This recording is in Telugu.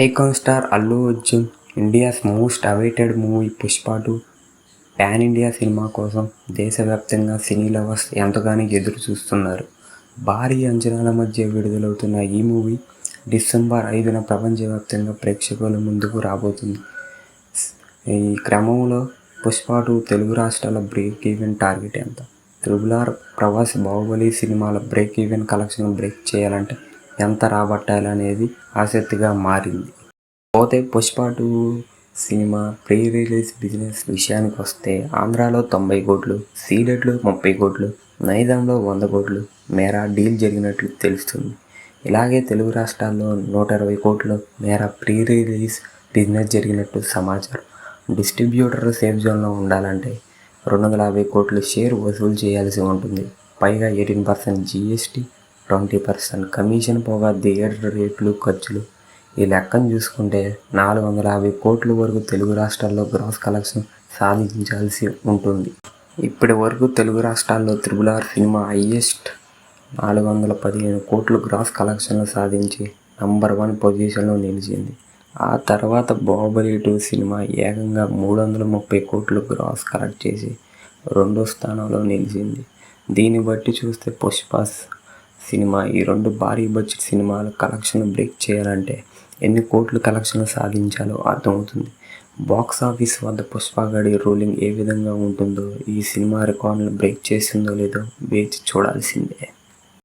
Icon star Allu Arjun India's most awaited movie 'Pushpa 2' pan India cinema కోసం దేశవ్యాప్తంగా సినీ లవర్స్ ఎంతగానో ఎదురు చూస్తున్నారు. భారీ అంచనాల మధ్య విడుదలవుతున్న ఈ మూవీ డిసెంబర్ 5న ప్రపంచవ్యాప్తంగా ప్రేక్షకుల ముందుకు రాబోతుంది. ఈ క్రమంలో 'పుష్ప 2' తెలుగు రాష్ట్రాల బ్రేక్ ఈవెన్ టార్గెట్ ఎంత? RRR, ప్రభాస్, బాహుబలి సినిమాల బ్రేక్ ఈవెన్ కలెక్షన్ బ్రేక్ చేయాలంటే ఎంత రాబట్టాలనేది ఆసక్తిగా మారింది. పోతే 'Pushpa 2' cinema pre release business విషయానికి వస్తే ఆంధ్రాలో 90 కోట్లు, సీడెడ్లో 30 కోట్లు, నైజాంలో 100 కోట్లు మేర డీల్ జరిగినట్లు తెలుస్తుంది. ఇలాగే తెలుగు రాష్ట్రాల్లో 120 కోట్ల మేర ప్రీ రిలీజ్ బిజినెస్ జరిగినట్టు సమాచారం. డిస్ట్రిబ్యూటర్ సేఫ్ జోన్లో ఉండాలంటే 250 కోట్ల షేర్ వసూలు చేయాల్సి ఉంటుంది. పైగా 18% జీఎస్టీ, 20% కమిషన్ పోగా థియేటర్ రేట్లు, ఖర్చులు. ఈ లెక్కను చూసుకుంటే 450 కోట్ల వరకు తెలుగు రాష్ట్రాల్లో గ్రాస్ కలెక్షన్ సాధించాల్సి ఉంటుంది. ఇప్పటి వరకు తెలుగు రాష్ట్రాల్లో RRR సినిమా హైయెస్ట్ 415 కోట్ల గ్రాస్ కలెక్షన్లు సాధించి నంబర్ 1 పొజిషన్లో నిలిచింది. ఆ తర్వాత బాహుబలి 2 సినిమా ఏకంగా 330 కోట్లు గ్రాస్ కలెక్ట్ చేసి 2వ స్థానంలో నిలిచింది. దీన్ని బట్టి చూస్తే పుష్ప సినిమా ఈ 2 భారీ బడ్జెట్ సినిమాల కలెక్షన్ బ్రేక్ చేయాలంటే ఎన్ని కోట్లు కలెక్షన్లు సాధించాలో అర్థమవుతుంది. బాక్సాఫీస్ వద్ద పుష్ప గడి రూలింగ్ ఏ విధంగా ఉంటుందో, ఈ సినిమా రికార్డులను బ్రేక్ చేస్తుందో లేదో వేచి చూడాల్సిందే.